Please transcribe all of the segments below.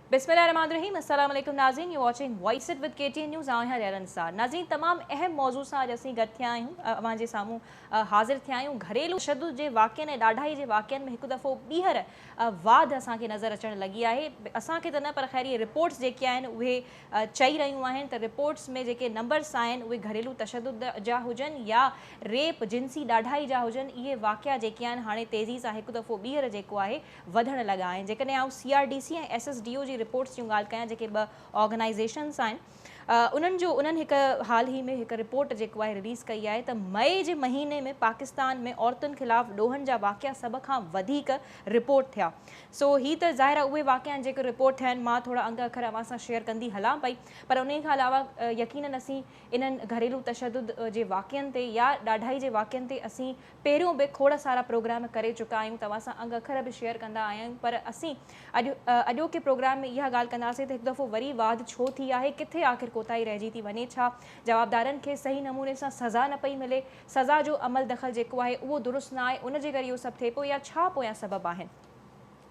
बिस्मिल्लाहिर्रहमानिर्रहीम अस्सलाम वालेकुम नाज़रीन, U watching voice it with KTN news. आऊं हाँ रैरन सार नाज़रीन, तमाम अहम मौजू सां अॼु असीं गॾु थिया आहियूं, अवां जे साम्हूं हाज़िर थिया आहियूं। घरेलू तशद्दुद जे वाक़िअनि ऐं ॾाढाई जे वाक़िअनि में हिकु दफ़ो ॿीहर वाध असांखे नज़र अचणु लॻी आहे। असांखे त न, पर ख़ैर इहे रिपोर्ट्स जेके आहिनि उहे चई रहियूं आहिनि त रिपोर्ट्स में जेके नंबर्स आहिनि उहे घरेलू तशद्दुद जा हुजनि या रेप जिनसी ॾाढाई जा हुजनि, इहे वाक़िआ जेके आहिनि हाणे तेज़ी सां हिकु दफ़ो ॿीहर जेको आहे वधणु लॻा आहिनि। जेकॾहिं आउं CRDC ऐं SSDO जी रिपोर्ट्स जी ॻाल्हि कयां, जेके ॿ ऑर्गेनाइज़ेशन्स आहिनि, उन्हनि हिकु हाल ही में हिकु रिपोर्ट जेको आहे रिलीज़ कई आहे त मई जे महीने में पाकिस्तान में औरतुनि ख़िलाफ़ ॾोहनि जा वाक़िआ सभ खां वधीक रिपोर्ट थिया। सो ही त ज़ाहिर आहे उहे वाक़िआ आहिनि जेके रिपोर्ट थिया आहिनि। मां थोरा अंग अखर अव्हां सां शेयर कंदी हलां पई, पर उन खां अलावा यकीनन असीं इन्हनि घरेलू तशद्दुद जे वाक़िअनि ते या ॾाढाई जे वाक़िअनि ते असीं पहिरियों बि खोड़ सारा प्रोग्राम करे चुका आहियूं, तव्हां सां अंग अखर बि शेयर कंदा आया आहियूं। पर असीं अॼोके प्रोग्राम में इहा ॻाल्हि कंदासीं त हिकु दफ़ो वरी वाध छो थी आहे, किथे आख़िर कोताही रहिजी थी वञे, छा जवाबदारनि खे सही नमूने सां सज़ा न पई मिले, सज़ा जो अमल दख़ल जेको आहे उहो दुरुस्त न आहे, उनजे करे इहो सभु थिए पियो, या छा पोयां सबब आहिनि।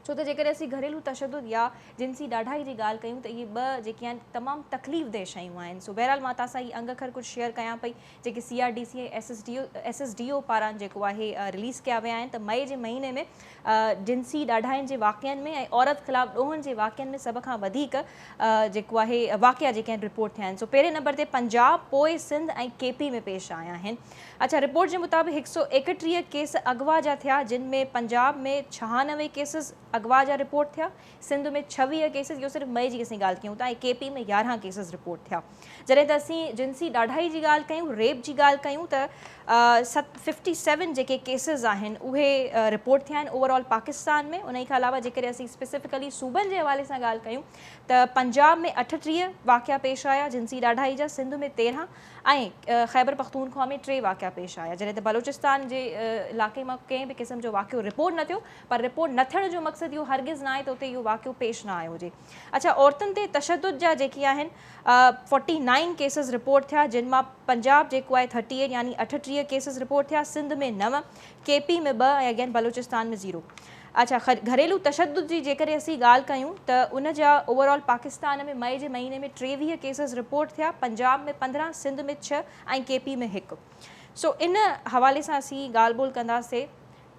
छो त जेकॾहिं असीं घरेलू तशद्दुद या जिनसी ॾाढाई जी ॻाल्हि कयूं त इहे ॿ जेके आहिनि तमामु तकलीफ़देह शयूं आहिनि। सो बहरहाल मां तव्हां सां इहे अंग अखर कुझु शेयर कयां पई जेके CRDC ऐं SSDO पारां जेको आहे रिलीज़ कया विया आहिनि। त मई जे महीने में जिनसी ॾाढाइनि जे वाक़िअनि में ऐं औरत ख़िलाफ़ ॾोहनि जे वाक़िअनि में सभ खां वधीक जेको आहे वाक़िआ जेके आहिनि रिपोर्ट थिया आहिनि। सो पहिरें नंबर ते पंजाब, पोइ सिंध ऐं KP में पेश आया आहिनि। अच्छा, रिपोर्ट जे मुताबिक़ 131 केस अगवा जा थिया, जिन में पंजाब में 96 केसिस अगवा जा रिपोर्ट थिया, सिंध में 26 केसिस, इहो सिर्फ़ु मई जी असीं ॻाल्हि कयूं था, ऐं KP में 11 केसिस रिपोर्ट थिया। जॾहिं त असीं जिनसी ॾाढाई जी ॻाल्हि कयूं, रेप जी ॻाल्हि कयूं त 57 जेके केसिस आहिनि उहे रिपोर्ट थिया आहिनि ओवरऑल पाकिस्तान में। उन खां अलावा जेकॾहिं असीं स्पेसिफिकली सूबनि जे हवाले सां ॻाल्हि कयूं त पंजाब में 38 वाक़िआ पेश आया जिनसी ॾाढाई जा, सिंध में 13 ऐं ख़ैबर पख्तूनख्वा में 3 वाक़िआ पेश आया। जॾहिं त बलोचिस्तान जे इलाइक़े मां कंहिं बि क़िस्म जो वाक़िओ रिपोर्ट न थियो, पर रिपोर्ट न थियण जो मक़सदु इहो हरगिज़ न आहे त उते इहो वाक़िओ पेश न आयो हुजे। अच्छा, औरतुनि ते तशद्दुद जा जेके आहिनि 49 केसिस रिपोर्ट थिया, जिन मां पंजाब जेको आहे 38 यानी 38 केसिस रिपोर्ट थिया, सिंध में 9, KP में 2 ऐं अगेन बलोचिस्तान में 0। अच्छा, घरेलू तशद्दुद जी जेकॾहिं असीं ॻाल्हि कयूं त उन जा ओवरऑल पाकिस्तान में मई जे महीने में 23 केसिस रिपोर्ट थिया, पंजाब में 15, सिंध में 6 ऐं KP में 1। सो इन हवाले सां असीं ॻाल्हि ॿोल कंदासीं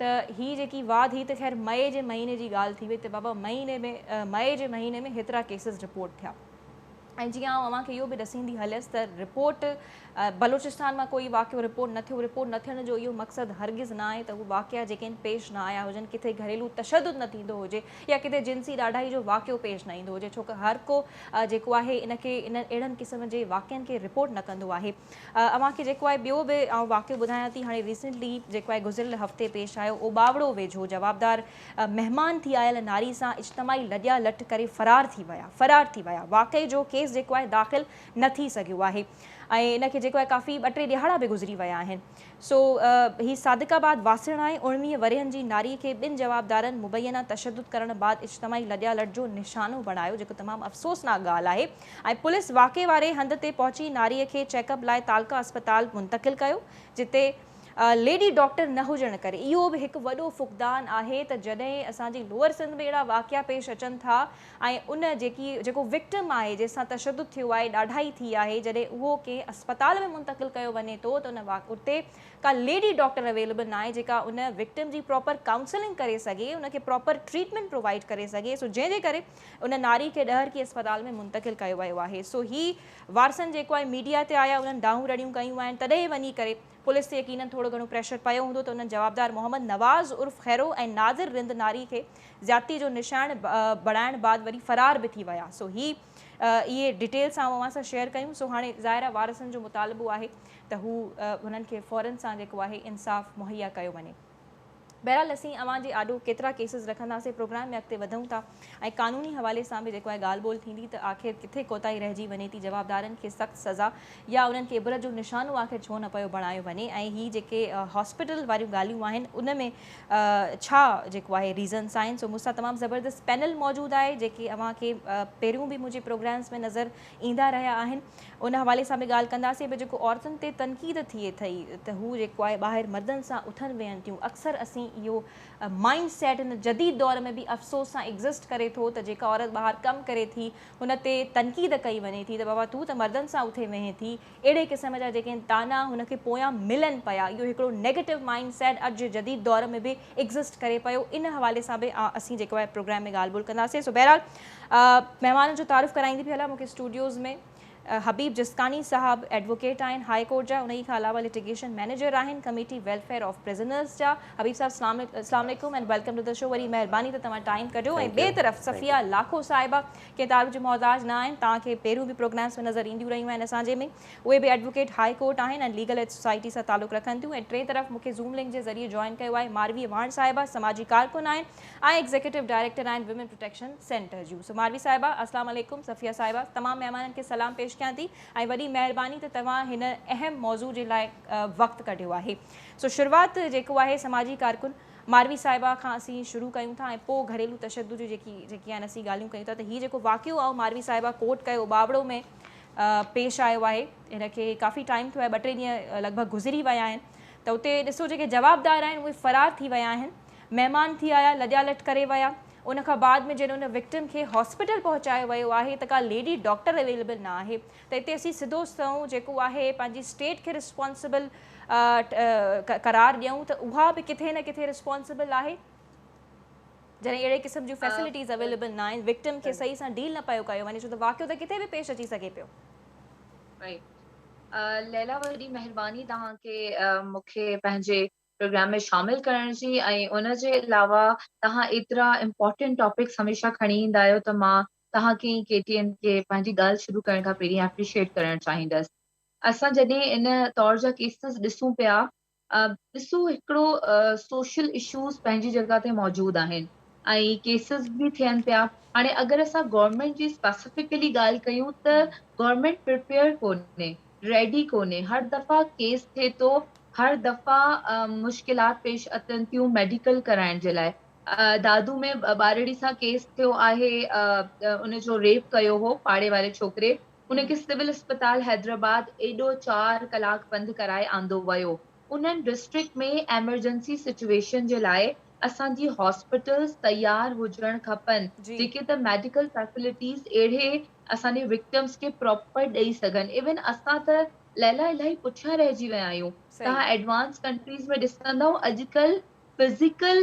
त ही जेकी वाध ही त ख़ैर मई जे महीने जी ॻाल्हि थी वई त बाबा मई जे महीने में हेतिरा केसिस रिपोर्ट थिया। ऐं जीअं आउं अव्हांखे इहो बि ॾसींदी हलियसि त रिपोर्ट बलोचिस्तान मां कोई वाक़िओ रिपोर्ट न थियो, रिपोर्ट न थियण जो इहो मक़सदु हरगिज़ न आहे त उहे वाक़िआ जेके आहिनि पेश न आया हुजनि, किथे घरेलू तशद्दुद न थींदो हुजे या किथे जिनसी ॾाढाई जो वाक़िओ पेश न ईंदो हुजे, छो कि हर को जेको आहे अहिड़नि क़िस्म जे वाक़िअनि खे रिपोर्ट न कंदो आहे। अव्हांखे जेको आहे ॿियो बि आउं वाक़िओ ॿुधायां थी, हाणे रिसेंटली जेको आहे गुज़िरियल हफ़्ते पेश आयो, ओबावड़ो वेझो जवाबदार महिमान थी आयल नारी सां इज्तमाही लॼा लठ करे फ़रार थी विया। वाक़ई जो केस जेको आहे दाख़िल न थी सघियो आहे ऐं इनखे जेको आहे काफ़ी 2-3 ॾिहाड़ा बि गुज़री विया आहिनि। सो ही सादिकाबाद वासिण आहे। 19 वरियनि जी नारी खे 2 जवाबदारनि मुबैना तशद्दुद करण बाद इज्तमाही लॼा लठ जो निशानो बणायो, जेको तमामु अफ़सोसनाक ॻाल्हि आहे। ऐं पुलिस वाक़े वारे हंध ते पहुची नारीअ खे चेकअप लाइ तालका अस्पताल मुंतक़िल कयो, जिते लेडी डॉक्टर न हुजण करे इहो बि हिकु वॾो फ़ुक़दान आहे त जॾहिं असांजी लोअर सिंध में अहिड़ा वाक़िआ पेश अचनि था ऐं उन जेको विक्टिम आहे जंहिंसां तशद्दुद थियो आहे, ॾाढाई थी आहे, जॾहिं उहो कंहिं अस्पताल में मुंतक़िल कयो वञे थो त उते का लेडी डॉक्टर अवेलेबल न आहे जेका उन विक्टिम जी प्रॉपर काउंसलिंग करे सघे, उनखे प्रॉपर ट्रीटमेंट प्रोवाइड करे सघे। सो जंहिंजे करे उन नारी खे ॾहरकी अस्पताल में मुंतक़िल कयो वियो आहे। सो ही वारसनि जेको आहे मीडिया ते आया, उन्हनि डाहूं रड़ियूं कयूं आहिनि, तॾहिं वञी करे पुलिस ते यकीनन थोरो घणो प्रेशर पियो हूंदो त उन्हनि जवाबदार मोहम्मद नवाज़ उर्फ़ खैरो ऐं नाज़िर रिंद नारी खे ज़्यादती जो निशान बणाइण बाद वरी फ़रार बि थी विया। सो इहे डिटेल्स आउं अव्हां सां शेयर कयूं। सो हाणे ज़ाहिर आहे वारसनि जो मुतालबो आहे त हू हुननि खे फ़ौरन सां जेको आहे इंसाफ़ मुहैया कयो वञे। बहरहाल असीं अव्हांजे आॾो केतिरा केसिस रखंदासीं, प्रोग्राम में अॻिते वधूं था ऐं क़ानूनी हवाले सां बि जेको आहे ॻाल्हि ॿोल थींदी त आख़िर किथे कोताही रहिजी वञे थी, जवाबदारनि खे सख़्तु सज़ा या उन्हनि खे इबरत जो निशानो आख़िर छो न पियो बणायो वञे। ऐं ही जेके हॉस्पिटल वारियूं ॻाल्हियूं आहिनि उन में छा जेको आहे रीज़न्स आहिनि। सो मूंसां तमामु ज़बरदस्त पैनल मौजूदु आहे जेके अव्हांखे पहिरियों बि मुंहिंजे प्रोग्राम्स में नज़र ईंदा रहिया आहिनि। उन हवाले सां बि ॻाल्हि कंदासीं। जेको औरतुनि ते तनक़ीद थिए थी त हू जेको आहे ॿाहिरि मर्दनि सां उथनि वेहनि थियूं, अक्सर असीं ताईं इहो माइंड सेट हिन जदीद दौर में बि अफ़सोस सां एग्ज़िस्ट करे थो त जेका औरत ॿाहिरि कमु करे थी हुन ते तनक़ीद कई वञे थी त बाबा तूं त मर्दनि सां उथे वेहीं थी, अहिड़े क़िस्म जा जेके ताना हुनखे पोयां मिलनि पिया, इहो हिकिड़ो नेगेटिव माइंड सेट अॼु जे जदीद दौर में बि एग्ज़िस्ट करे पियो। इन हवाले सां बि असीं जेको आहे प्रोग्राम में ॻाल्हि ॿोल कंदासीं। सो बहरहाल महिमाननि जो तारुफ़ कराईंदी बि हलां मूंखे स्टूडियोज़ में हबीब जिस्कानी साहब एडवोकेट आहिनि हाई कोर्ट जा, उन खां अलावा लिटिगेशन मैनेजर आहिनि कमेटी वेलफेयर ऑफ प्रिजनर्स जा। हबीब साहब अस्सलाम वालेकुम and welcome to the show. वरी महिरबानी त तव्हां टाइम कढियो। ऐं ॿिए तरफ़ सफ़िया लाखो साहिबा के तारुफ़ जो मोहताज न आहिनि, तव्हांखे पहिरियों बि प्रोग्राम्स में नज़र ईंदियूं रहियूं आहिनि असांजे में, उहे बि एडवोकेट हाई कोर्ट आहिनि ऐं लीगल एड सोसाइटी सां तालुक़ रखनि थियूं। ऐं टे तरफ़ मूंखे ज़ूम लिंक जे ज़रिए जॉइन कयो आहे मारवी वाण साहिबा, समाजी कारकुन आहिनि ऐं एग्ज़ीक्यूटिव डायरेक्टर आहिनि विमेन प्रोटेक्शन सेंटर जूं। सो मारवी साहिबा अस्सलाम वालेकुम, सफ़िया साहिबा तमामु महिमाननि खे सलाम पेश कयां थी ऐं वॾी महिरबानी त तव्हां हिन अहम मौज़ू जे लाइ वक़्तु कढियो आहे। सो शुरूआति जेको आहे समाजी कारकुन मारवी साहिबा खां असीं शुरू कयूं था ऐं पोइ घरेलू तशद्दुद जी जेकी आहिनि असीं ॻाल्हियूं कयूं था। त हीउ जेको वाक़ियो आहे मारवी साहिबा कोर्ट कयो बावड़ो में पेश आयो आहे, हिनखे काफ़ी टाइम थियो आहे, 2-3 ॾींहं लॻभॻि गुज़री विया आहिनि। त उते ॾिसो जेके जवाबदार आहिनि उहे फ़रार थी विया आहिनि, महिमान थी आया, लॼालट करे विया। उन खां बाद में जॾहिं उन विक्टिम खे हॉस्पिटल पहुचायो वियो आहे त का लेडी डॉक्टर अवेलेबल न आहे। त हिते असीं सिधो सऊं जेको आहे पंहिंजी स्टेट खे रिस्पॉन्सिबल करार ॾियूं त उहा बि किथे न किथे रिस्पॉन्सिबल आहे जॾहिं अहिड़े क़िस्म जूं फैसिलिटीज़ अवेलेबल न आहिनि, विक्टिम खे सही सां डील न पियो कयो वञे, छो त वाक़ियो त किथे बि पेश अची सघे पियो। लैला वॾी महिरबानी तव्हांखे मूंखे पंहिंजे प्रोग्राम में शामिल करण जी, ऐं उनजे अलावा तव्हां एतिरा इम्पोर्टेंट टॉपिक्स हमेशह खणी ईंदा आहियो त मां तव्हांखे KTN खे पंहिंजी ॻाल्हि शुरू करण खां पहिरीं एप्रिशिएट करणु चाहींदसि। असां जॾहिं इन तौर जा केसिस ॾिसूं पिया, ॾिसो हिकिड़ो सोशल इशूज़ पंहिंजी जॻह ते मौजूदु आहिनि ऐं केसिस बि थियनि पिया। हाणे अगरि असां गवर्नमेंट जी स्पेसिफिकली ॻाल्हि कयूं त गवर्नमेंट प्रिपेयर कोन्हे, रेडी कोन्हे। हर दफ़ा केस थिए थो, हर दफ़ा मुश्किलात पेश अचनि थियूं मेडिकल कराइण जे लाइ। दादू में ॿारड़ी सां केस थियो आहे, उनजो रेप कयो हो पाड़े वारे छोकिरे, उनखे सिविल अस्पताल हैदराबाद एॾो 4 कलाक पंधु कराए आंदो वियो। उन्हनि डिस्ट्रिक्ट में एमरजेंसी सिचुएशन जे लाइ असांजी हॉस्पिटल्स तयार हुजण खपनि, जेके त मेडिकल फैसिलिटीज़ अहिड़े असांजे विक्टिम्स खे प्रॉपर ॾेई सघनि। इवन असां त लैला इलाही पुठियां रहिजी विया आहियूं। तव्हां एडवांस कंट्रीज़ में ॾिसंदव अॼुकल्ह फिज़िकल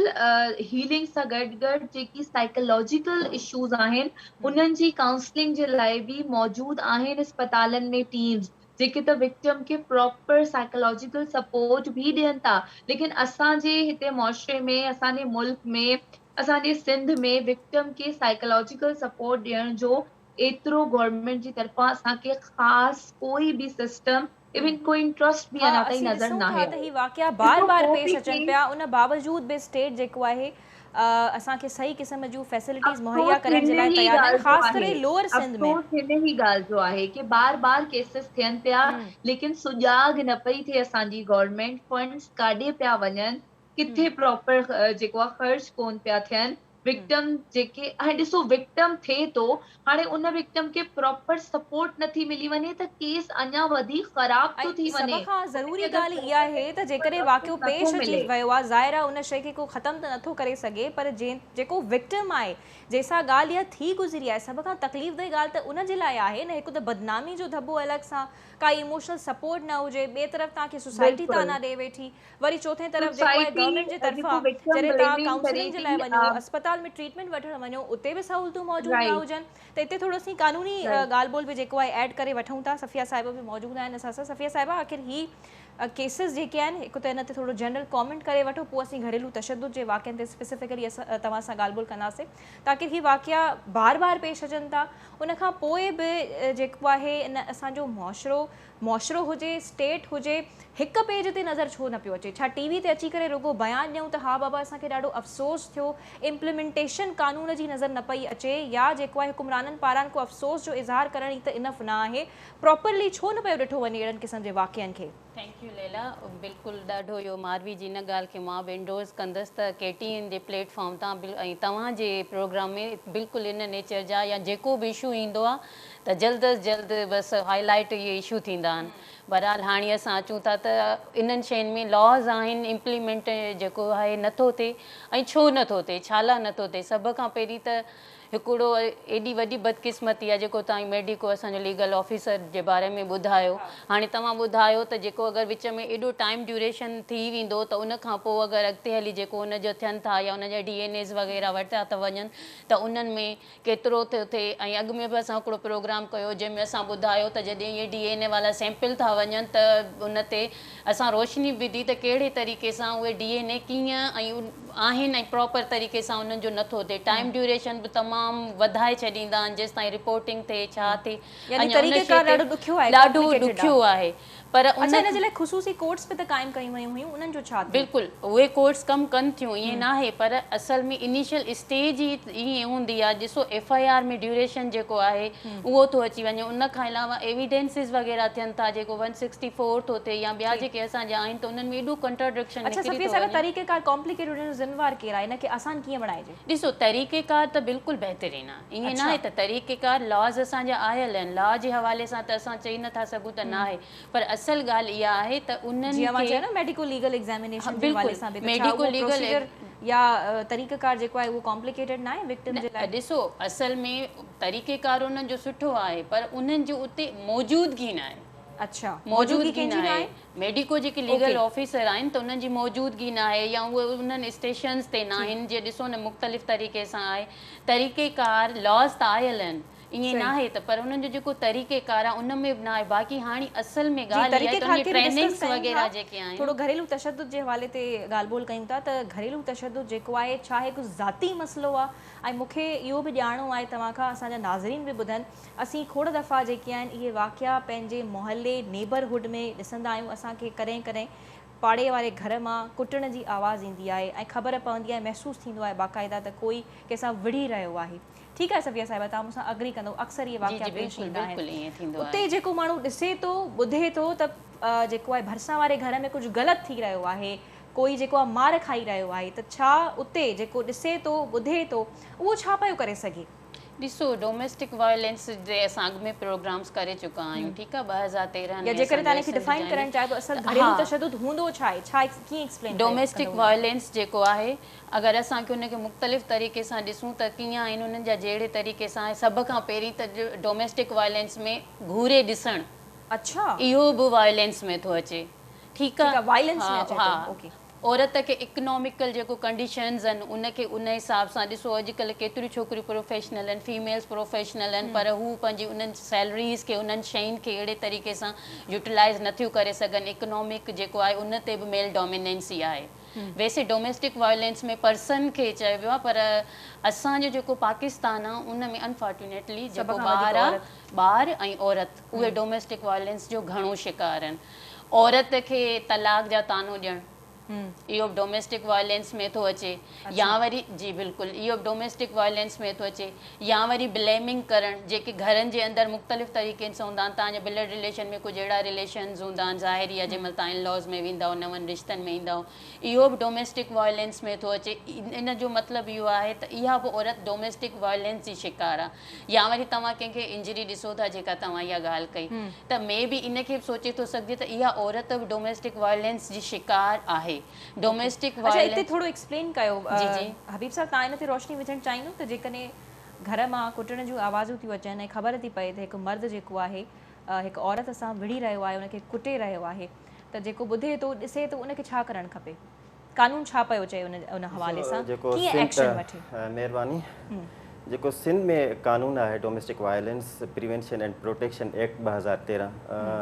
हीलिंग सां गॾु गॾु जेकी साइकोलॉजिकल इशूज़ आहिनि उन्हनि जी काउंसलिंग जे लाइ बि मौजूदु आहिनि अस्पतालनि में टीम्स, जेके त विक्टिम खे प्रॉपर साइकोलॉजिकल सपोर्ट भी ॾियनि था। लेकिन असांजे हिते मुआशरे में, असांजे मुल्क में, असांजे सिंध में विक्टिम खे साइकोलॉजिकल सपोर्ट ॾियण जो एतिरो गवर्नमेंट जी तरफ़ां असांखे ख़ासि कोई बि सिस्टम, इवन कोई इंट्रस्ट बि अञा ताईं नज़र न आहे। त ही वाक़िया बार बार पेश अचनि पिया, उन बावजूद बि स्टेट जेको आहे असांखे सही क़िस्म जूं फैसिलिटीज़ मुहैया करण जे लाइ तयार आहिनि, ख़ासि करे लोअर सिंध में। हिन ही ॻाल्हि जो आहे कि बार बार केसिस थियनि पिया, लेकिन सुॼाग न पई थिए असांजी गवर्नमेंट, फंड्स काॾे पिया वञनि, किथे प्रॉपर जेको आहे ख़र्च कोन पिया थियनि। विक्टिम जेके हाणे ॾिसो विक्टिम थिए थो, हाणे उन विक्टिम खे प्रॉपर सपोर्ट नथी मिली वञे त केस अञा वधीक ख़राब थो थी वञे। सभ खां ज़रूरी ॻाल्हि इहा आहे त जेकॾहिं वाक़ियो पेश अची वियो आहे, ज़ाहिर आहे उन शइ खे को ख़तमु त नथो करे सघे, पर जेको विक्टिम आहे जंहिंसां ॻाल्हि इहा थी गुज़री आहे, सभ खां तकलीफ़देह ॻाल्हि त उन जे लाइ आहे न। हिकु त बदनामी जो धॿो अलॻि सां, काई इमोशनल सपोर्ट न हुजे, ॿिए तरफ़ तव्हांखे सोसाइटी ताना ॾे वेठी, वरी चौथे तरफ़ जेको आहे गवर्नमेंट जे तरफ़ां जॾहिं तव्हां काउंसलिंग जे लाइ वञो, अस्पताल में ट्रीटमेंट वठणु वञो, उते बि सहूलियतूं मौजूदु न हुजनि। त हिते थोरो असीं कानूनी ॻाल्हि ॿोल बि जेको आहे ऐड करे वठूं था। सफ़िया साहिबा बि मौजूदु आहिनि असां सां। सफ़िया साहिबा, आख़िर ही केसिस जेके आहिनि, हिकु त हिन ते थोरो जनरल कॉमेंट करे वठो, पोइ असीं घरेलू तशद्दुद जे वाक़िअनि ते स्पेसिफिकली असां तव्हां सां ॻाल्हि ॿोल कंदासीं। त आख़िर ही वाक़िया बार बार पेश अचनि था, उन खां पोइ बि जेको आहे इन असांजो मुआशरो हुजे, स्टेट हुजे, हिक पेज ते नज़र छो न पियो अचे? छा टीवी ते अची करे रुगो बयानु ॾियूं त हा बाबा असांखे ॾाढो अफ़सोस थियो, इम्प्लीमेंटेशन कानून जी नज़र न पई अचे, या जेको आहे हुकुमराननि पारां को अफ़सोस जो इज़हार करण ई त इनफ न आहे? प्रॉपरली छो न पियो ॾिठो वञे अहिड़नि क़िस्म जे वाक़िअनि खे? Thank U Laila. बिल्कुलु ॾाढो इहो मारवी जी इन ॻाल्हि खे मां बि इंडोर्स कंदसि त KTN जे प्लेटफॉर्म तां ऐं तव्हांजे प्रोग्राम में बिल्कुलु इन नेचर जा या जेको बि इशू ईंदो आहे त जल्द अज़ जल्द बसि हाईलाइट इहे इशू थींदा आहिनि। बहरहाल हाणे असां अचूं था त इन्हनि शयुनि में लॉज़ आहिनि इम्प्लीमेंट जेको आहे नथो थिए ऐं छो नथो थिए, छा लाइ नथो थिए। सभ खां पहिरीं त हिकिड़ो एॾी वॾी बदकिस्मती आहे जेको तव्हां मेडिको असांजो लीगल ऑफिसर जे बारे में ॿुधायो। हाणे तव्हां ॿुधायो त जेको अगरि विच में एॾो टाइम ड्यूरेशन थी वेंदो त उन खां पोइ अगरि अॻिते हली जेको उनजो थियनि था या उनजा DNAs वग़ैरह वरिता था वञनि त उन्हनि में केतिरो थो थिए। ऐं अॻु में बि असां हिकिड़ो प्रोग्राम कयो जंहिंमें असां ॿुधायो त जॾहिं इहे DNA वारा सैंपल था वञनि त उन ते असां रोशनी विधी त कहिड़े तरीक़े सां उहे DNA कीअं ऐं आहिनि ऐं प्रॉपर तरीक़े सां उन्हनि जो नथो थिए। टाइम ड्यूरेशन बि तमामु वधाए छॾींदा आहिनि जेसि ताईं रिपोर्टिंग थिए छा थिए। ॾाढो ॾुखियो आहे पर इन जे लाइ ख़ुसूसी कोर्ट्स बि त क़ाइमु कयूं वयूं हुयूं, उन्हनि जो छा थियो? बिल्कुलु उहे कोर्ट्स कमु कनि थियूं, ईअं न आहे, पर असल में इनिशियल स्टेज ई ईअं हूंदी आहे। ॾिसो FIR में ड्यूरेशन जेको आहे उहो थो अची वञे, उन खां अलावा एविडेंसिस वग़ैरह थियनि था जेको 164 थो थिए या ॿिया जेके असांजा आहिनि त उन्हनि में एॾो कंट्राडिक्शन निकिरी थो वञे। तरीक़ेकार कॉम्प्लिकेटेड हुन जो ज़िम्मेवार केरु आहे, इनखे आसान कीअं बणाइजे? ॾिसो तरीक़ेकार त बिल्कुलु बहितरीनु आहे, ईअं न आहे त तरीक़ेकार लॉज़ असांजा आयल आहिनि, लॉ जे हवाले सां त असां चई नथा सघूं त न आहे। पर असल ॻाल्हि इहा आहे त उन्हनि खे मेडिको लीगल एग्जामिनेशन जे हवाले सां बि मेडिको लीगल या तरीक़ेकार जेको आहे उहो कॉम्प्लिकेटेड न आहे विक्टिम जे लाइ। ॾिसो असल में तरीक़ेकार उन्हनि जो सुठो आहे पर उन्हनि जो उते मौजूदगी न आहे। अच्छा, मौजूदगी न आहे। मेडिको जेके लीगल ऑफिसर आहिनि त उन्हनि जी मौजूदगी न आहे या उहे उन्हनि स्टेशन्स ते न आहिनि। जीअं ॾिसो न मुख़्तलिफ़ तरीक़े सां आहे, तरीक़ेकार लॉज़ त आयल आहिनि, ईअं न आहे त पर उन्हनि जो जेको तरीक़ेकार आहे उन में बि न आहे। बाक़ी हाणे असल में ॻाल्हि आहे ट्रेनिंग्स वग़ैरह जेके आहिनि। थोरो घरेलू तशद्दुद जे हवाले ते ॻाल्हि ॿोल कयूं था त घरेलू तशद्दुद जेको आहे छा हिकु ज़ाती मसइलो आहे? ऐं मूंखे इहो बि ॼाणणो आहे तव्हां खां, असांजा नाज़रीन बि ॿुधनि, असीं खोड़ दफ़ा जेके आहिनि इहे वाक़िया पंहिंजे मोहल्ले नेबरहुड में ॾिसंदा आहियूं। असांखे कॾहिं कॾहिं पाड़े वारे घर मां कुटण जी आवाज़ ईंदी आहे ऐं ख़बर पवंदी आहे, महसूसु थींदो आहे बाक़ाइदा त कोई कंहिंसां विढ़ी रहियो आहे। ठीकु आहे सफ़िया साहिबा, तव्हां मूंसां अग्री कंदो, अक्सर इहे वाक़िया पेश ईंदा आहिनि। उते जेको माण्हू ॾिसे थो ॿुधे थो त जेको आहे भरिसां वारे घर में कुझु ग़लति थी रहियो आहे, कोई जेको आहे मार खाई रहियो आहे, त छा उते जेको ॾिसे थो ॿुधे थो उहो छा पियो करे सघे? ॾिसो डोमेस्टिक वायलेंस जे असां अॻु में प्रोग्राम्स करे चुका आहियूं, ठीकु आहे। 2013 में जेकर तव्हां हिनखे डिफाइन करणु चाहियो असल घरेलू तशद्दुद हूंदो छा आहे, छा कीअं एक्सप्लेन? डोमेस्टिक वायलेंस जेको आहे अगरि असांखे उनखे मुख़्तलिफ़ तरीक़े सां ॾिसूं त कीअं आहिनि उन्हनि जा जहिड़े तरीक़े सां आहे। सभ खां पहिरीं त डोमेस्टिक वायलेंस में घूरे ॾिसणु, अच्छा, इहो बि वायलेंस में थो अचे, ठीकु आहे। वायलेंस में अचे थो। औरत खे इकनॉमिकल जेको कंडीशन्स आहिनि उनखे उन हिसाब सां ॾिसो। अॼुकल्ह केतिरियूं छोकिरियूं प्रोफेशनल आहिनि, फीमेल्स प्रोफेशनल आहिनि, पर हू पंहिंजी उन्हनि सैलरीज़ खे उन्हनि शयुनि खे अहिड़े तरीक़े सां यूटिलाइज़ नथियूं करे सघनि। इकनॉमिक जेको आहे उन ते बि मेल डोमिनेंसी आहे। वैसे डोमेस्टिक वायलेंस में पर्सन खे चयो वियो आहे, पर असांजो जेको पाकिस्तान आहे उन में अनफॉर्चुनेटली जेको ॿार ऐं औरत उहे डोमेस्टिक वायलेंस जो घणो शिकार आहिनि। औरत खे तलाक जा तानो ॾियणु, इहो डोमेस्टिक वायलेंस में थो अचे। या वरी जी बिल्कुलु इहो डोमेस्टिक वायलेंस में थो अचे। या वरी ब्लेमिंग करणु, जेके घरनि जे अंदरि मुख़्तलिफ़ तरीक़े सां हूंदा आहिनि। तव्हांजा ब्लड रिलेशन में कुझु अहिड़ा रिलेशन्स हूंदा आहिनि ज़ाहिरी आहे, जंहिंमहिल तव्हां इन लॉज़ में वेंदा नवनि रिश्तनि में ईंदा, इहो बि डोमेस्टिक वायलेंस में थो अचे। इन जो मतिलबु इहो आहे त इहा बि औरत डोमेस्टिक वायलेंस जी शिकार आहे। या वरी तव्हां कंहिंखे इंजरी ॾिसो था, जेका तव्हां इहा ॻाल्हि कई, त मे बि इनखे बि सोचे थो सघिजे त इहा औरत बि डोमेस्टिक वायलेंस जी शिकार आहे। डोमेस्टिक वायलेंस हिते थोरो एक्सप्लेन कयो हबीब साहब, तव्हां इन ते रोशनी विझणु चाहींदो त जेकॾहिं घर मां कुटण जूं आवाज़ूं थियूं अचनि ऐं ख़बर थी पए त हिकु मर्द जेको आहे हिकु औरत सां विढ़ी रहियो आहे, उनखे कुटे रहियो आहे, त जेको ॿुधे थो ॾिसे थो उनखे छा करणु खपे? कानून छा पियो चए उन हवाले सां, कीअं एक्शन वठे? महिरबानी। जेको सिंध में कानून आहे domestic violence prevention and protection act 2013,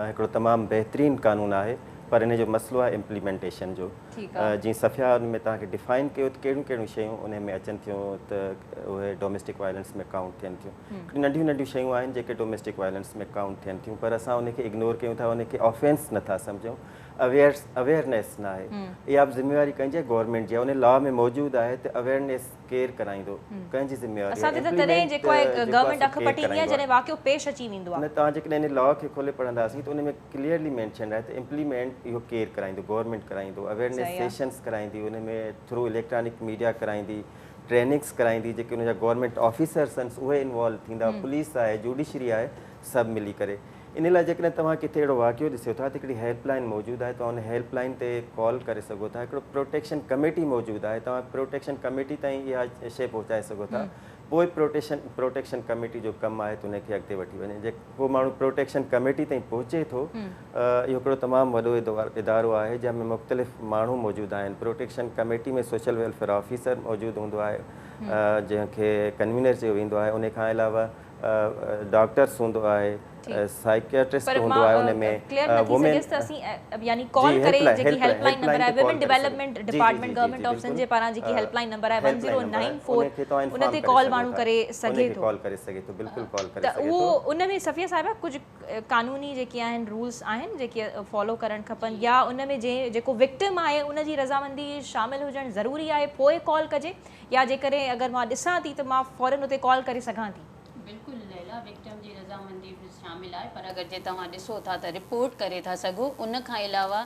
हिकिड़ो तमामु बहितरीनु कानून आहे, पर इन जो मसइलो आहे इम्प्लीमेंटेशन जो। जीअं सफ़िया में तव्हांखे डिफाइन कयो त कहिड़ियूं कहिड़ियूं शयूं उन में अचनि थियूं त उहे डोमेस्टिक वायलेंस में काउंट थियनि थियूं। नंढियूं नंढियूं शयूं आहिनि जेके डोमेस्टिक वायलेंस में काउंट थियनि थियूं, पर असां उनखे इग्नोर कयूं था, उनखे ऑफेंस नथा सम्झूं, अवेयरनेस न आहे। इहा बि ज़िम्मेवारी कंहिंजी आहे? गवर्नमेंट जी आहे। उन लॉ में मौजूदु आहे त अवेयरनेस केरु कराईंदो, कंहिंजी ज़िम्मेवारी आहे? तव्हां जेकॾहिं इन लॉ खे खोले पढ़ंदासीं त उन में क्लियरली मैंशन आहे त इम्प्लीमेंट गवर्नमेंट इहो केयर कराईंदो, गवर्नमेंट कराईंदो, अवेयरनेस सही आहे। सेशन्स कराईंदी, उन में थ्रू इलेक्ट्रॉनिक मीडिया कराईंदी, ट्रेनिंग्स कराईंदी, जेके उन जा गवर्नमेंट ऑफिसर्स आहिनि उहे इन्वॉल्व थींदा, पुलिस आहे, जुडिशरी आहे, सभु मिली करे। इन लाइ जेकॾहिं तव्हां किथे अहिड़ो वाक़ियो ॾिसो था त हिकिड़ी हेल्पलाइन मौजूदु आहे, तव्हां उन हेल्पलाइन ते कॉल करे सघो था। हिकिड़ो प्रोटेक्शन कमेटी मौजूदु आहे, तव्हां प्रोटेक्शन कमेटी ताईं इहा शइ पहुचाए सघो था। पोइ प्रोटेक्शन कमेटी जो कमु आहे त उनखे अॻिते वठी वञे। जेको माण्हू प्रोटेक्शन कमेटी ताईं पहुचे थो, इहो हिकिड़ो तमामु वॾो इदारो आहे जंहिंमें मुख़्तलिफ़ माण्हू मौजूदु आहिनि। प्रोटेक्शन कमेटी में सोशल वेलफेयर ऑफिसर मौजूदु हूंदो आहे, जंहिंखे कन्वीनर चयो वेंदो आहे। उन खां अलावा डॉक्टर्स हूंदो आहे, साइकियाट्रिस्ट हूंदो आहे, उन में क्लियर नथी सघेसि त असीं यानी कॉल करे जेकी हेल्पलाइन नंबर आहे women development department government of Sindh जे पारां जेकी हेल्पलाइन नंबर आहे 1094 उन ते कॉल माण्हू करे सघे थो, कॉल करे सघे थो, बिल्कुलु कॉल करे त सघे उहो थो। उन में सफ़िया साहिबा कुझु कानूनी जेके आहिनि रूल्स आहिनि जेके फॉलो करणु खपनि, या उन में जेको विक्टिम आहे उन जी रज़ामंदी शामिलु हुजणु ज़रूरी आहे पोइ कॉल कजे, या जेकॾहिं अगरि मां ॾिसां थी त मां फ़ौरन उते कॉल करे सघां थी? बिल्कुलु लैला, विक्टिम जी रज़ामंदी बि शामिलु आहे, पर अगरि जे तव्हां ॾिसो था त रिपोर्ट करे था सघो। उन खां अलावा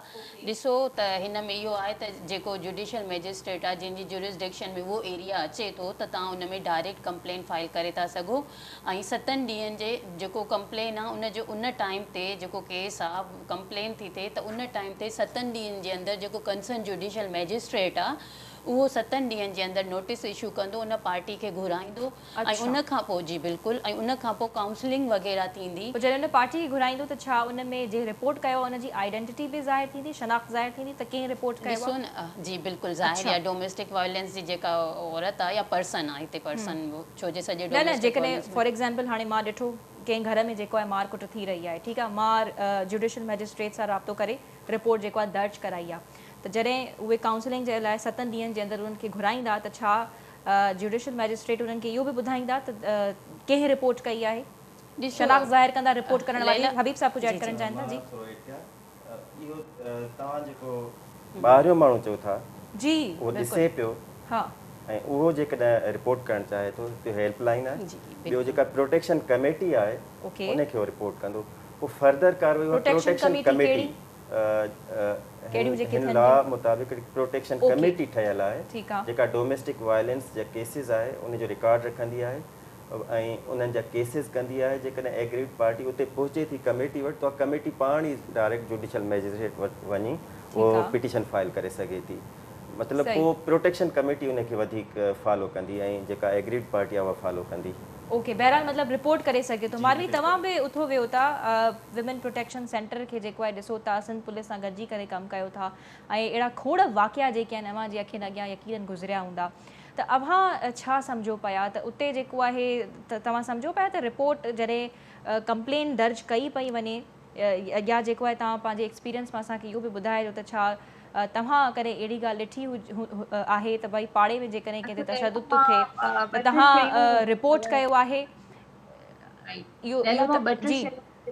ॾिसो त हिन में इहो आहे त जेको जुडिशियल मैजिस्ट्रेट आहे जंहिंजी जुरिसडिक्शन में उहो एरिया अचे थो त तव्हां उन में डायरेक्ट कंप्लेन फाइल करे था सघो। ऐं 7 ॾींहंनि जे जेको कंप्लेन आहे उन जो उन टाइम ते जेको केस आहे कंप्लेन थी थिए त उन टाइम ते 7 ॾींहंनि जे अंदरि जेको कंसर्न जुडिशियल मैजिस्ट्रेट आहे उहो 7 ॾींहंनि जे अंदरि नोटिस इशू कंदो, उन पार्टी खे घुराईंदो ऐं उन खां पोइ जी बिल्कुलु, ऐं उन खां पोइ काउंसलिंग वग़ैरह थींदी। जॾहिं उन पार्टी खे घुराईंदो त छा उन में जे रिपोर्ट कयो उन जी आइडेंटिटी बि ज़ाहिर थींदी, शनाख़्त ज़ाहिर थींदी त कंहिं रिपोर्ट कयो ॾिसो न, जी बिल्कुलु ज़ाहिर आहे डोमेस्टिक वायलेंस जी जेका औरत आहे या पर्सन आहे, हिते पर्सन छो जे सॼे न जेकॾहिं फॉर एग्ज़ाम्पल हाणे मां ॾिठो कंहिं घर में जेको आहे मार कुट थी रही आहे, ठीकु आहे, मां जुडिशियल मैजिस्ट्रेट सां राब्तो करे रिपोर्ट जेको आहे दर्ज कराई आहे, त जॾहिं उहे काउंसलिंग जे लाइ 7 ॾींहंनि जे अंदरि उन्हनि खे घुराईंदा त छा जुडिशियल मैजिस्ट्रेट उन्हनि खे इहो बि ॿुधाईंदा त कंहिं रिपोर्ट कई आहे? शनाख़्त ज़ाहिर कंदा रिपोर्ट करण वारी? हबीब साहब कुझु ऐड करणु चाहिनि था? जी इहो तव्हां जेको ॿाहिरियों माण्हू चओ था जी उहो ॾिसे पियो, हा, ऐं उहो जेकॾहिं रिपोर्ट करणु चाहे थो त हेल्पलाइन आहे। ॿियो जेका प्रोटेक्शन कमेटी आहे उनखे उहो रिपोर्ट कंदो। पोइ फर्दर कार्रवाई प्रोटेक्शन कमेटी हिन लॉ मुताबिक़ प्रोटेक्शन कमेटी ठहियल आहे जेका डोमेस्टिक वायलेंस जा केसिस आहे उनजो रिकॉर्ड रखंदी आहे ऐं उन्हनि जा केसिस कंदी आहे। जेकॾहिं एग्रीड पार्टी उते पहुचे थी कमेटी वटि त कमेटी पाण ई डायरेक्ट जुडिशियल मैजिस्ट्रेट वटि वञी उहो पिटिशन फाइल करे सघे थी। मतिलबु पोइ प्रोटेक्शन कमेटी उनखे वधीक फॉलो कंदी ऐं जेका एग्रीड पार्टी आहे उहा फॉलो कंदी। ओके, बहरहाल मतिलबु रिपोर्ट करे सघे थो। मारवी तव्हां बि उथो वियो था विमेन प्रोटेक्शन सेंटर खे जेको आहे ॾिसो था, सिंध पुलिस सां गॾिजी करे कमु कयो था ऐं अहिड़ा खोड़ वाक़िया जेके आहिनि अव्हां जी अखियुनि अॻियां यकीनन गुज़रिया हूंदा, त अव्हां छा सम्झो पिया त उते जेको आहे त तव्हां सम्झो पिया त रिपोर्ट जॾहिं कंप्लेन दर्ज कई पई वञे या जेको आहे तव्हां पंहिंजे एक्सपीरियंस मां असांखे इहो बि ॿुधाइजो त छा तव्हां कॾहिं अहिड़ी ॻाल्हि ॾिठी आहे त भई पाड़े में जेकॾहिं कंहिं ते तशदुद थो थिए त तव्हां रिपोर्ट कयो आहे?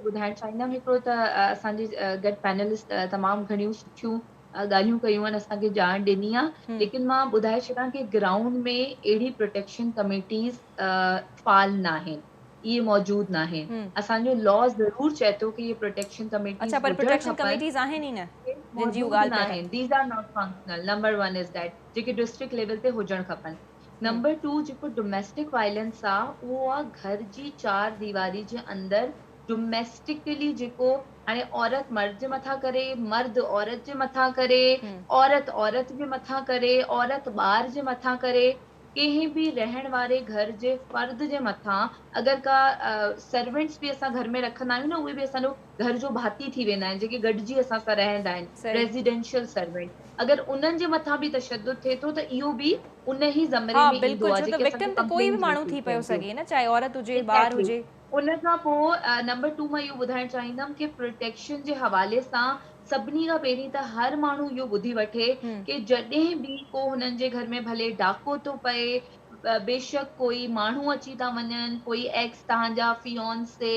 ॿुधाइण चाहींदमि हिकिड़ो त असांजी गॾु पैनलिस्ट तमामु घणियूं सुठियूं ॻाल्हियूं कयूं आहिनि, असांखे ॼाण ॾिनी आहे, लेकिन मां ॿुधाए छॾां की ग्राउंड में अहिड़ी प्रोटेक्शन कमेटीज़ फाल न आहिनि, इहे मौजूदु न आहिनि। असांजो लॉ ज़रूरु चए थो की इहे प्रोटेक्शन कमेटीज़ अच्छा, पर प्रोटेक्शन कमेटीज़ आहिनि ई न, जिन जी ॻाल्हि पिया आहिनि। These are not functional. Number 1 is that JK district level ते हुजणु खपनि। नंबर 2 जेको डोमेस्टिक वायलेंस आहे उहो आहे घर जी 4 दीवारी जे अंदरि डोमेस्टिकली जेको हाणे औरत मर्द जे मथां करे, मर्द औरत जे मथां करे, औरत औरत जे मथां करे, औरत ॿार जे मथां करे, कंहिं बि रहण वारे घर जे फर्द जे मथां अगरि का सर्वेंट्स बि असां घर में रखंदा आहियूं न, उहे बि असांजो घर जो भाती थी वेंदा आहिनि, जेके गॾिजी असां सां रहंदा आहिनि, रेज़िडेंशियल सर्वेंट। अगरि उन्हनि जे मथां बि तशद्दुद थिए थो त इहो बि उन ई ज़मरे में ईंदो आहे। जेके विक्टिम त कोई बि माण्हू थी पियो सघे न, चाहे औरत हुजे ॿार हुजे। उन खां पोइ नंबर 2 मां इहो ॿुधाइणु चाहींदमि कि प्रोटेक्शन जे हवाले सां सभिनी खां पहिरीं त हर माण्हू इहो ॿुधी वठे कि जॾहिं बि को हुननि जे घर में भले डाको थो पए, बेशक कोई माण्हू अची था वञनि, कोई एक्स तव्हांजा फियोन्से,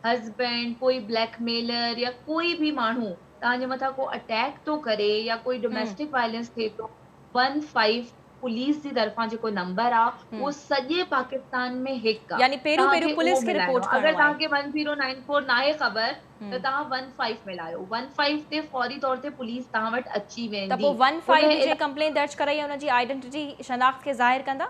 हस्बैंड, कोई ब्लैकमेलर या कोई बि माण्हू तव्हांजे मथां को अटैक थो करे या कोई डोमेस्टिक वायलेंस थिए थो, 15 पुलिस जी तरफ़ां जेको नंबर आहे उहो सॼे पाकिस्तान में हिकु आहे। यानी पहिरियों तव्हांखे पहिरियों पुलिस उहो खे मिलाइणो रिपोर्ट आहे। अगरि करिणो आहे। तव्हांखे 1094 नाहे ख़बर त तव्हां 15 मिलायो। 15 ते फौरी तौर ते पुलिस तव्हां वटि अची त वेंदी। पोइ 15 जे कंप्लेन दर्ज कराई आहे हुनजी आइडेंटिटी शनाख़्त खे ज़ाहिर कंदा?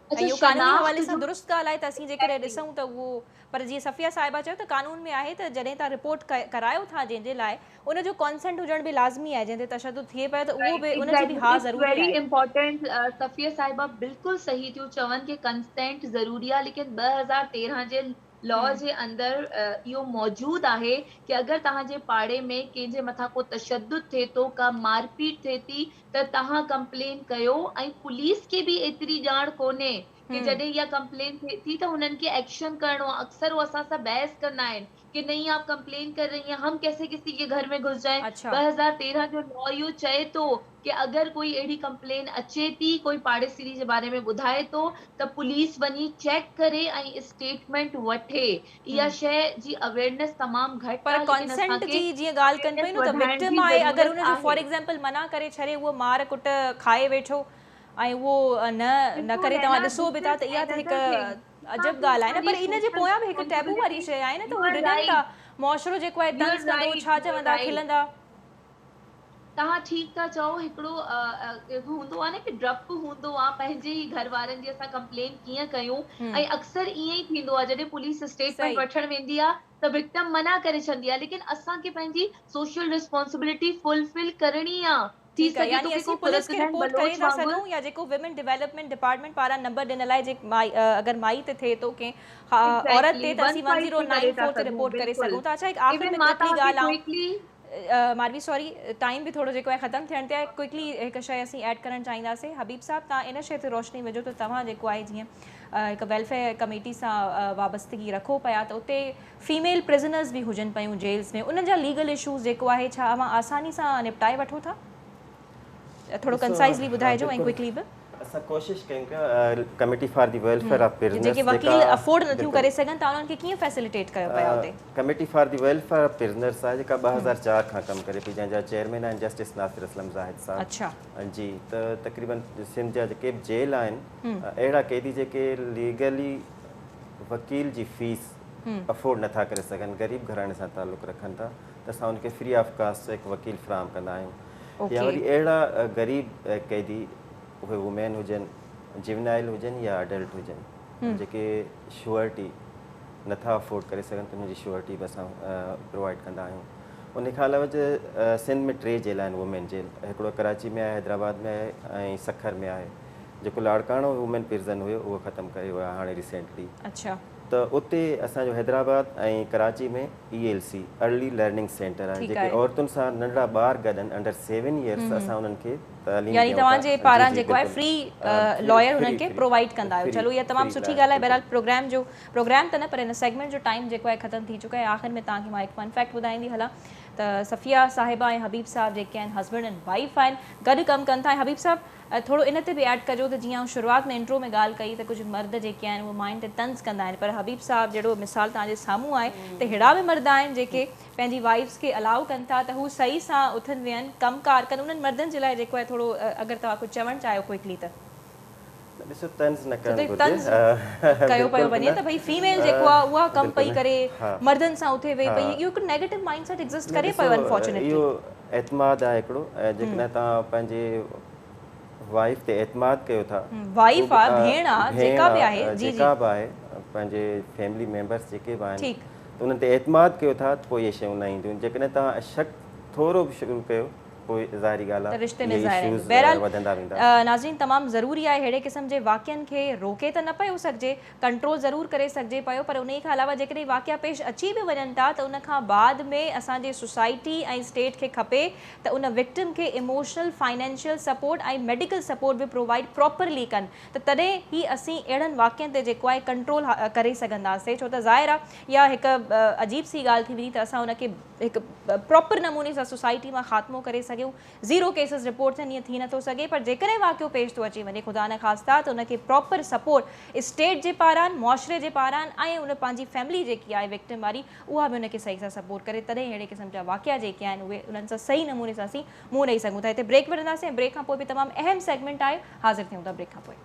ऐं अच्छा, इहो कानूनी हवाले शनाख़्त सां जो दुरुस्त ॻाल्हि आहे त असीं जेकॾहिं ॾिसूं त उहो, पर जीअं सफ़िया साहिबा चयो त कानून में आहे त जॾहिं तव्हां रिपोर्ट करायो था जंहिंजे लाइ उनजो कॉन्सेंट हुजण बि लाज़मी आहे, जंहिं ते तशदुद थिए पियो त उहो बि उनजी बि हा ज़रूरी वेरी आहे। इंपॉर्टेंट। सफ़िया साहिबा बिल्कुलु सही थियूं चवनि कि कंसेंट ज़रूरी आहे, लेकिन 2013 जे लॉ जे अंदरि इहो मौजूदु आहे कि अगरि तव्हांजे पाड़े में कंहिंजे मथां को तशदुद थिए थो, का मारपीट थिए थी, त तव्हां कंप्लेन कयो। ऐं पुलिस खे बि एतिरी ॼाण कोन्हे कि जॾहिं इहा कंप्लेन थिए थी त हुननि खे एक्शन करिणो आहे। अक्सर उहो असां सां बहस कंदा आहिनि कि नहीं आप कंप्लेन कर रही हैं, हम कैसे किसी के घर में घुस जाएं। अच्छा। 2013 जो लॉ इहो चए थो कि अगरि कोई अहिड़ी कंप्लेन अचे थी, कोई पाड़ेसिरी जे बारे में ॿुधाए थो, त पुलिस वञी चेक करे ऐं स्टेटमेंट वठे। इहा शइ जी अवेयरनेस तमामु घटि पर आहे, लेकिन कॉन्सेंट असांखे जी जीअं ॻाल्हि कनि पई न त वधाइण विक्टिम जी आहे, अगरि ज़रूरत हुनजो फॉर आहे। एग्जाम्पल मना करे छॾे, उहो मार कुट खाए वेठो ऐं उहो न करे तव्हां ॾिसो बि था, त इहा त हिकु अजब ॻाल्हि आहे न। पर इन जे पोयां बि हिकु टैबू वारी शइ आहे न, त हू ॾिजनि था मुआशिरो जेको आहे तंज़ कंदो, छा चवंदा, खिलंदा। तव्हां ठीकु था चओ। हिकिड़ो हूंदो आहे न कि डपु हूंदो आहे पंहिंजे ई घर वारनि जी असां कंप्लेन कीअं कयूं। ऐं अक्सर ईअं ई थींदो आहे जॾहिं पुलिस स्टेटमेंट सही। वठण वेंदी आहे त विक्टिम मना करे छॾंदी आहे, लेकिन असांखे पंहिंजी सोशल रिस्पॉन्सिबिलिटी फुलफिल करणी आहे। थी ठीकु आहे, सघे थो यानी कि असीं को पुलिस खे सूरतगंज रिपोर्ट करे बलोच था वांगुरु सघूं, या जेको विमेन डेवलपमेंट डिपार्टमेंट पारां नंबर ॾिनल आहे, जे अगरि माई ते थिए थो कंहिं औरत ते, त असीं 1094 ते रिपोर्ट करे सघूं था। अच्छा, हिकु आख़िर में क्विकली ॻाल्हि मारवी, सॉरी टाइम बि थोरो जेको आहे ख़तमु थियण ते आहे, क्विकली हिकु शइ असीं ऐड करणु चाहींदासीं। हबीब साहब, तव्हां इन शइ ते रोशनी विझो त तव्हां जेको आहे जीअं हिकु वेलफेयर कमेटी सां वाबस्तगी रखो पिया, त उते फीमेल प्रिज़नर्स बि हुजनि पियूं जेल्स में, उन्हनि जा लीगल इशूज़ जेको आहे छा अवां आसानी सां निपटाए वठो था? थोरो कंसाइज़ली ॿुधाइजो ऐं क्विकली बि। असां कोशिशि कयूं पिया committee for the welfare of prisoners, जेके वकील अफोर्ड नथियूं करे सघनि था उन्हनि खे कीअं फैसिलिटेट कयो पिया उते? Committee for the welfare of prisoners आहे जेका 2004 खां कमु करे पई, जंहिंजा चेयरमैन आहिनि जस्टिस नासिर असलम ज़ाहिद साहब। अच्छा जी, त तक़रीबन सिंध जा जेके बि जेल आहिनि, अहिड़ा क़ैदी जेके लीगली वकील जी फीस अफोर्ड नथा करे सघनि, ग़रीब घराणे सां ताल्लुक़ रखनि था, त असां उनखे फ्री ऑफ कास्ट हिकु वकील फ्राहम कंदा आहियूं। या वरी अहिड़ा ग़रीब क़ैदी, उहे वुमेन हुजनि, जिवनाइल हुजनि या अडल्ट हुजनि, जेके श्योरिटी नथा अफोर्ड करे सघनि, त उनजी श्योरिटी बि असां प्रोवाइड कंदा आहियूं। उन खां अलावा सिंध में 3 जेल आहिनि वुमेन जेल, हिकिड़ो कराची में आहे, हैदराबाद में आहे ऐं सखर में आहे। जेको लाड़काणो वुमेन प्रिज़न हुयो उहो ख़तमु कयो आहे हाणे रिसेंटली। अच्छा, त उते असांजो हैदराबाद ऐं कराची में ELC अर्ली लर्निंग सेंटर आहे, जेके औरतुनि सां नंढड़ा ॿार गॾनि अंडर 7 इयर्स असां उन्हनि खे तालीम, यानी तव्हांजे पारां जेको आहे फ्री लॉयर हुननि खे प्रोवाइड कंदा आहियो। चलो, इहा तमामु सुठी ॻाल्हि आहे। बहरहाल प्रोग्राम त न, पर हिन सेगमेंट जो टाइम जेको आहे ख़तमु थी चुको आहे। आख़िर में तव्हांखे मां हिकु फन फैक्ट ॿुधाईंदी हलां त सफ़िया साहिबा ऐं हबीब साहब जेके आहिनि हस्बैंड एंड वाइफ आहिनि, गॾु कमु कनि था। ऐं हबीब साहब, थोरो इन ते बि ऐड कजो त जीअं शुरूआति में इंट्रो में ॻाल्हि कई त कुझु मर्द जेके आहिनि उहे माइनि ते तंज़ कंदा आहिनि, पर हबीब साहब जहिड़ो मिसाल तव्हांजे साम्हूं आहे त अहिड़ा बि मर्द आहिनि जेके पंहिंजी वाइफ्स खे अलाउ कनि था त हू सही सां उथनि वेहनि, कमकार कनि। उन्हनि मर्दनि जे लाइ जेको आहे थोरो अगरि तव्हां कुझु चवणु चाहियो क्विकली त। ॾिसो, तंज़ न करणु तंज़ कयो पियो वञे त भई फीमेल जेको आहे उहा कमु पई करे, मर्दनि सां उथे वेही पई, इहो हिकु नेगेटिव माइंडसेट एग्ज़िस्ट करे पियो अनफॉर्चुनेटली। इहो एतमाद आहे हिकिड़ो, जेकॾहिं तव्हां पंहिंजे वाइफ ते एतमाद कयो था, वाइफ आहे, भेण आहे, जेका बि आहे, जेका बि आहे, पंहिंजे फैमिली मेंबर्स जेके बि आहिनि, त उन्हनि ते एतमाद कयो था त पोइ इहे शयूं न ईंदियूं। जेकॾहिं तव्हां शक थोरो बि शुरू कयो, पोइ ज़ाहिरी ॻाल्हि आहे रिश्ते में वधंदा वेंदा। नाज़रीन, तमामु ज़रूरी आहे अहिड़े क़िस्म जे वाक़िअनि खे रोके त न पियो सघिजे, कंट्रोल ज़रूरु करे सघिजे पियो, पर उन खां अलावा जेकॾहिं वाक़िआ पेश अची बि वञनि था त उन खां बाद में असांजे सोसाइटी ऐं स्टेट खे खपे त उन विक्टिम खे इमोशनल, फाइनेंशियल सपोर्ट ऐं मेडिकल सपोर्ट बि प्रोवाइड प्रॉपरली कनि, त तॾहिं ई असीं अहिड़नि वाक़िअनि ते जेको आहे कंट्रोल करे सघंदासीं। छो त ज़ाहिर आहे इहा हिकु अजीब सी ॻाल्हि थी वई त असां उनखे हिकु प्रॉपर नमूने सां सोसाइटी मां ख़ात्मो करे सघूं, 0 केसिस रिपोर्ट थियनि, ईअं थी नथो सघे। पर जेकॾहिं वाक़ियो पेश थो अची वञे ख़ुदा न ख़ास्ता त उनखे प्रॉपर सपोर्ट स्टेट जे पारां, मुआशरे जे पारां ऐं उन पंहिंजी फैमिली जेकी आहे विक्टिम वारी उहा बि उनखे सही सां सपोर्ट करे, तॾहिं अहिड़े क़िस्म जा वाक़िया जेके आहिनि उहे उन्हनि सां सही नमूने सां असीं मुंहुं ॾेई सघूं था। हिते ब्रेक वठंदासीं, ब्रेक खां पोइ बि तमामु अहम सेगमेंट आहे, हाज़िर थियूं था ब्रेक खां पोइ।